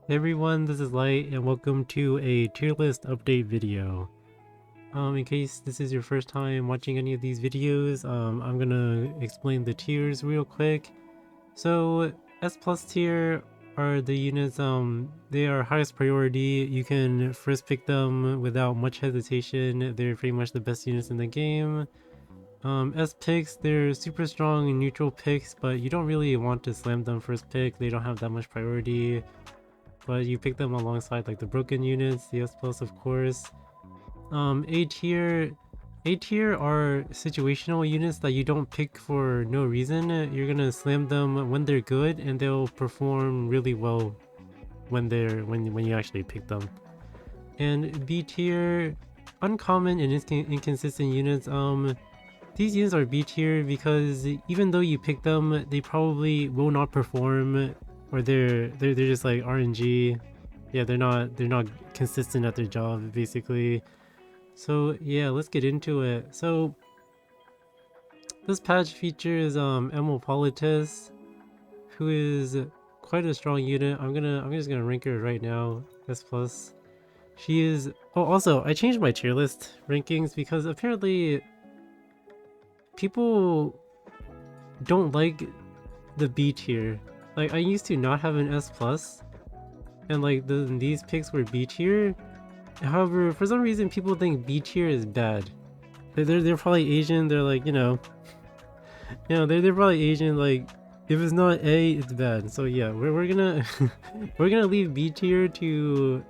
Hey everyone, this is Light and welcome to a tier list update video. In case this is your first time watching any of these videos, I'm gonna explain the tiers real quick. So S plus tier are the units, they are highest priority. You can first pick them without much hesitation. They're pretty much the best units in the game. S picks, they're super strong and neutral picks, but you don't really want to slam them first pick. They don't have that much priority. But you pick them alongside like the broken units, the S plus of course. A tier are situational units that you don't pick for no reason. You're gonna slam them when they're good and they'll perform really well when you actually pick them. And B tier, uncommon and inconsistent units. These units are B tier because even though you pick them, they probably will not perform, or they're just like RNG. Yeah, they're not consistent at their job basically. So yeah, let's get into it. So this patch features politis, who is quite a strong unit. I'm just gonna rank her right now, S plus. She is. Oh, also I changed my tier list rankings because apparently people don't like the B tier. Like, I used to not have an S plus, and like these picks were B tier. However, for some reason, people think B tier is bad. They're probably Asian. They're like, they're probably Asian. Like, if it's not A, it's bad. So yeah, we're gonna we're gonna leave B tier to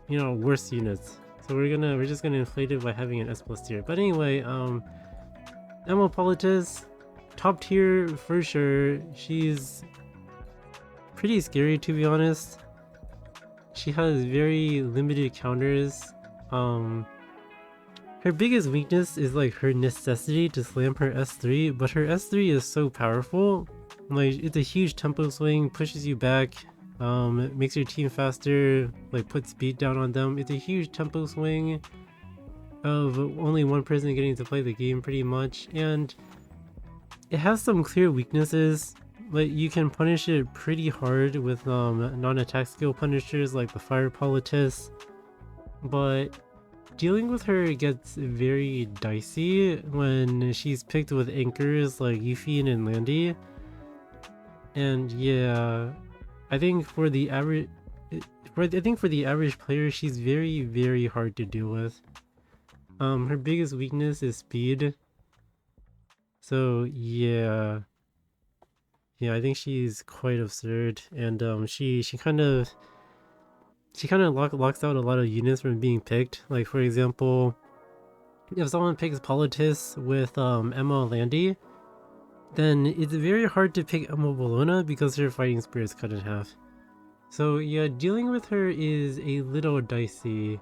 worse units. So we're just gonna inflate it by having an S plus tier. But anyway, Politis, top tier for sure. She's pretty scary to be honest. She has very limited counters. Her biggest weakness is like her necessity to slam her S3, but her S3 is so powerful. Like, it's a huge tempo swing, pushes you back, makes your team faster, like puts speed down on them. It's a huge tempo swing of only one person getting to play the game pretty much, and it has some clear weaknesses. Like, you can punish it pretty hard with non-attack skill punishers like the fire politis, but dealing with her gets very dicey when she's picked with anchors like Yuffie and Landy. And yeah, I think for the average player, she's very hard to deal with. Her biggest weakness is speed. So yeah, I think she's quite absurd, and she kind of locks out a lot of units from being picked. Like, for example, if someone picks Politis with Emma Landy, then it's very hard to pick Emma Bologna because her fighting spirit is cut in half. So yeah, dealing with her is a little dicey.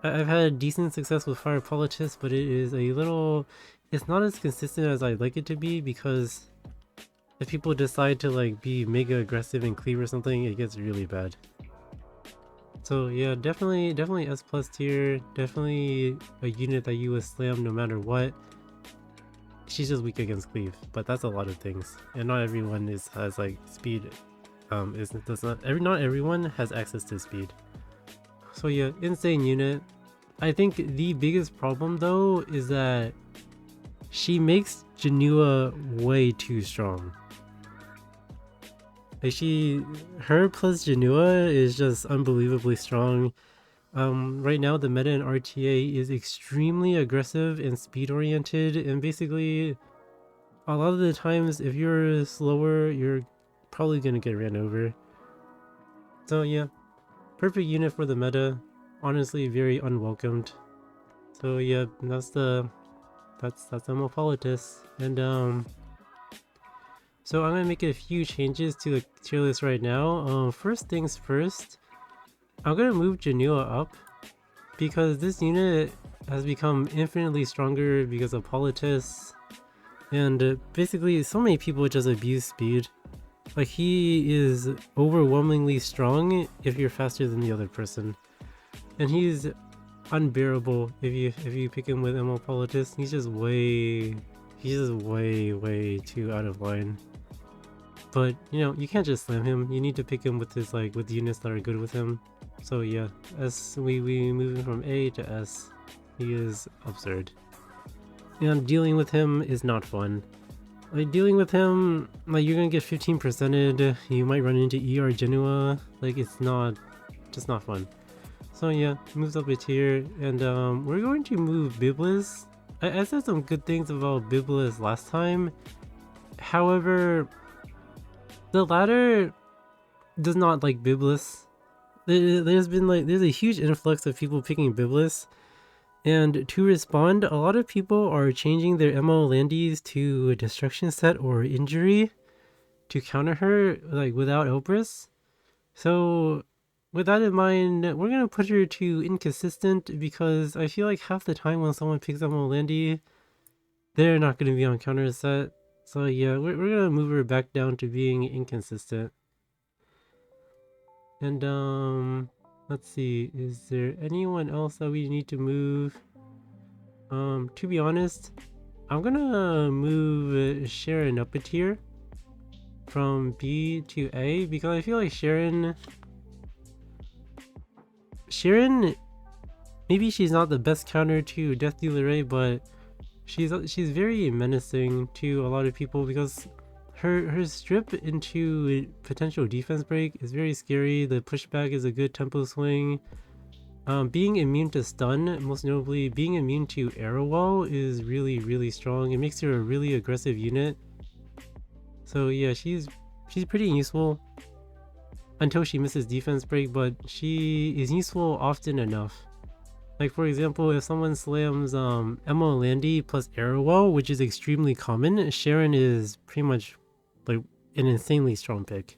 I've had decent success with Fire Politis, but it's not as consistent as I'd like it to be, because if people decide to like be mega aggressive and cleave or something, it gets really bad. So yeah, definitely S plus tier, definitely a unit that you would slam no matter what. She's just weak against cleave, but that's a lot of things, and not everyone has like speed. Not everyone has access to speed. So yeah, insane unit. I think the biggest problem though is that she makes Janua way too strong. Like, her plus Janua is just unbelievably strong. Right now the meta in RTA is extremely aggressive and speed oriented, and basically a lot of the times if you're slower, you're probably gonna get ran over. So yeah, perfect unit for the meta. Honestly, very unwelcomed. So yeah, that's Politis. And so I'm gonna make a few changes to the tier list right now. First things first, I'm gonna move Janua up because this unit has become infinitely stronger because of Politis, and basically so many people just abuse speed. Like, he is overwhelmingly strong if you're faster than the other person, and he's unbearable if you pick him with Emma Politis. He's just way too out of line. But you know, you can't just slam him. You need to pick him with his with units that are good with him. So yeah, we move him from A to S. He is absurd. And dealing with him is not fun. Like dealing with him, like you're gonna get 15%ed. You might run into ER Genoa. Like it's just not fun. So yeah, moves up a tier, and we're going to move Biblis. I said some good things about Biblis last time. However, the ladder does not like Biblis. There's a huge influx of people picking Biblis, and to respond, a lot of people are changing their MO Landies to a destruction set or injury to counter her without Elbrus. So with that in mind, we're gonna put her to inconsistent because I feel like half the time when someone picks up Molandi, they're not gonna be on counter set. So yeah, we're gonna move her back down to being inconsistent. And let's see, is there anyone else that we need to move? To be honest, I'm gonna move Sharon up a tier from B to A because I feel like Sharon, maybe she's not the best counter to Death Dealer Ray, but she's very menacing to a lot of people because her strip into potential defense break is very scary. The pushback is a good tempo swing. Being immune to stun, most notably being immune to arrow wall, is really strong. It makes her a really aggressive unit. So yeah, she's pretty useful until she misses defense break, but she is useful often enough. Like for example, if someone slams Emma Landy plus arrow wall, which is extremely common, Sharon is pretty much like an insanely strong pick.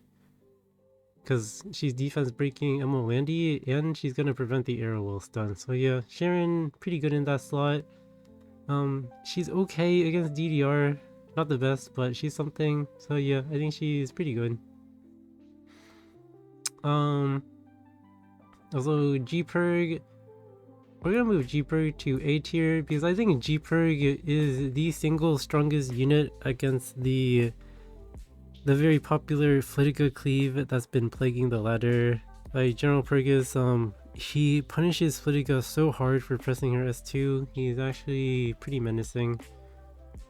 Because she's defense breaking Emma Landy and she's gonna prevent the arrow wall stun. So yeah, Sharon pretty good in that slot. She's okay against DDR, not the best, but she's something. So yeah, I think she's pretty good. Also G-Perg, we're gonna move G-Perg to A tier because I think G-Perg is the single strongest unit against the very popular Flitica cleave that's been plaguing the ladder. Like General Purgus, he punishes Flitica so hard for pressing her S2. He's actually pretty menacing.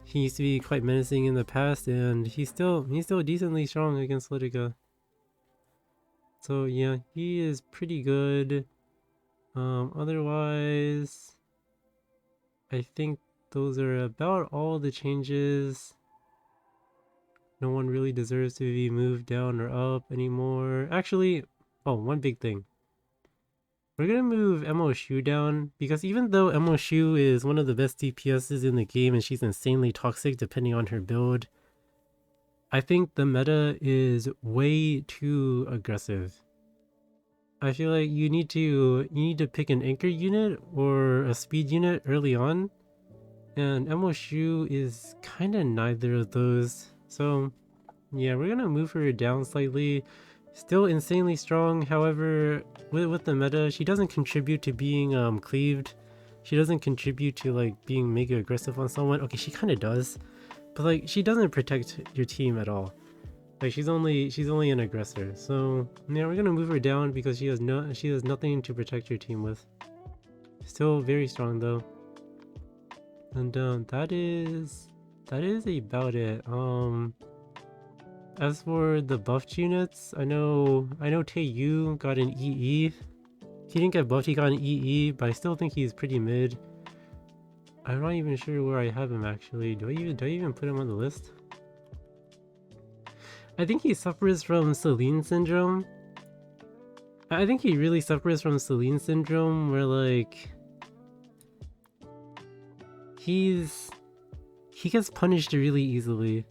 He used to be quite menacing in the past, and he's still decently strong against Flitica. So yeah, he is pretty good. Otherwise, I think those are about all the changes. No one really deserves to be moved down or up anymore. Actually, oh, one big thing. We're gonna move Emo Shu down, because even though Emo Shu is one of the best DPSs in the game and she's insanely toxic depending on her build, I think the meta is way too aggressive. I feel like you need to pick an anchor unit or a speed unit early on, and Emo Shu is kinda neither of those. So yeah, we're gonna move her down slightly. Still insanely strong, however, with the meta, she doesn't contribute to being cleaved. She doesn't contribute to like being mega aggressive on someone. Okay, she kind of does, but like she doesn't protect your team at all. Like she's only an aggressor. So yeah, we're gonna move her down because she has nothing to protect your team with. Still very strong though. And that is about it. As for the buffed units, I know Taeyu got an EE. He didn't get buffed, he got an EE, but I still think he's pretty mid. I'm not even sure where I have him actually. Do I even put him on the list? I think he suffers from Selene syndrome. I think he really suffers from Selene syndrome, where like he gets punished really easily.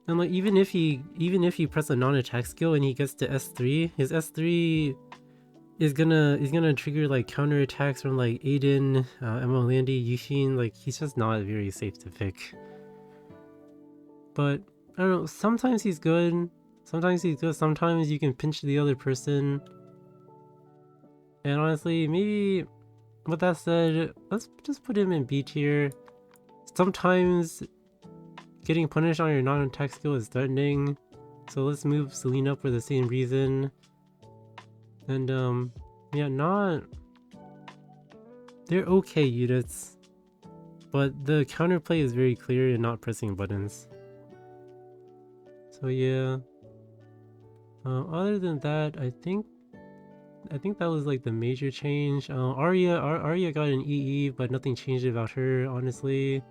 And like even if you press a non-attack skill and he gets to S3, his S3 is gonna trigger like counter attacks from like Aiden, Emma Landy, Yushin. Like he's just not very safe to pick. But I don't know, sometimes he's good, sometimes you can pinch the other person. And honestly, maybe with that said, let's just put him in B tier. Sometimes getting punished on your non-attack skill is threatening. So let's move Selena up for the same reason. And yeah, they're okay units, but the counterplay is very clear in not pressing buttons. So yeah. Other than that, I think that was like the major change. Arya got an EE, but nothing changed about her, honestly.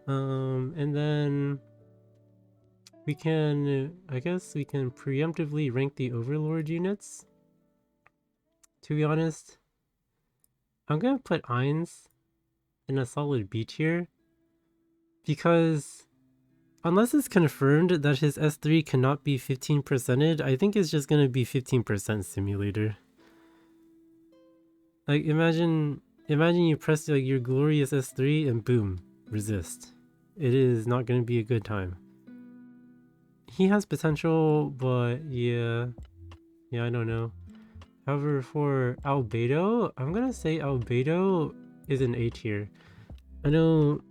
And then I guess we can preemptively rank the Overlord units. To be honest, I'm gonna put Ainz in a solid B tier, because unless it's confirmed that his S3 cannot be 15%ed, I think it's just gonna be 15% simulator. Like, imagine you press like your glorious S3 and boom, resist. It is not gonna be a good time. He has potential, but yeah, I don't know. However, for Albedo, I'm gonna say Albedo is an A tier. I know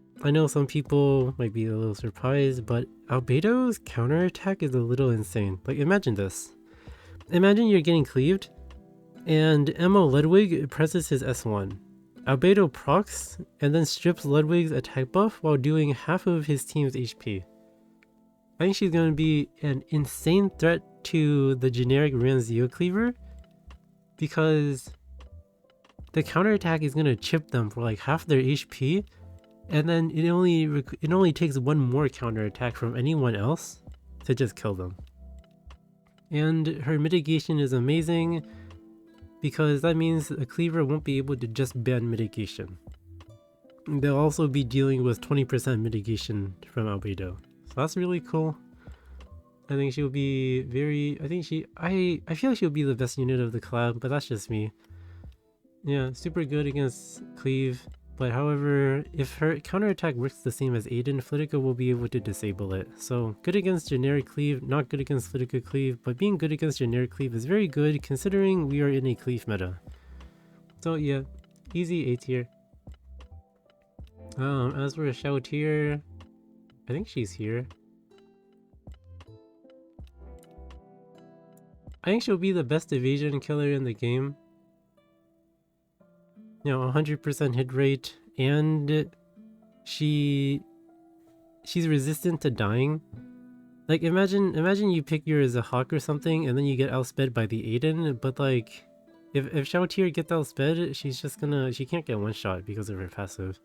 some people might be a little surprised, but Albedo's counterattack is a little insane. Like, imagine this. Imagine you're getting cleaved, and Emo Ludwig presses his S1. Albedo procs, and then strips Ludwig's attack buff while doing half of his team's HP. I think she's going to be an insane threat to the generic Ranzio cleaver, because the counterattack is going to chip them for like half their HP, and then it only takes one more counterattack from anyone else to just kill them. And her mitigation is amazing, because that means a cleaver won't be able to just ban mitigation. They'll also be dealing with 20% mitigation from Albedo. So that's really cool. I think she'll be very... I feel like she'll be the best unit of the collab, but that's just me. Yeah, super good against Cleave. But however, if her counterattack works the same as Aiden, Flitica will be able to disable it. So good against generic Cleave, not good against Flitica Cleave, but being good against generic Cleave is very good considering we are in a Cleave meta. So yeah, easy A tier. As for a Xiao tier, I think she's here. I think she'll be the best evasion killer in the game. You know, 100% hit rate, and she's resistant to dying. Like, imagine you pick her as a hawk or something, and then you get outsped by the Aiden, but like, if Xiao tier gets outsped, she can't get one shot because of her passive.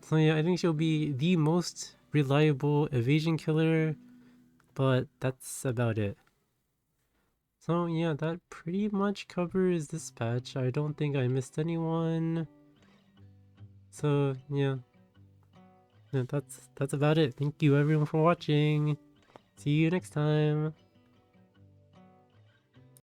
So yeah, I think she'll be the most reliable evasion killer, but that's about it. So yeah, that pretty much covers this patch. I don't think I missed anyone. So yeah, that's about it. Thank you everyone for watching. See you next time.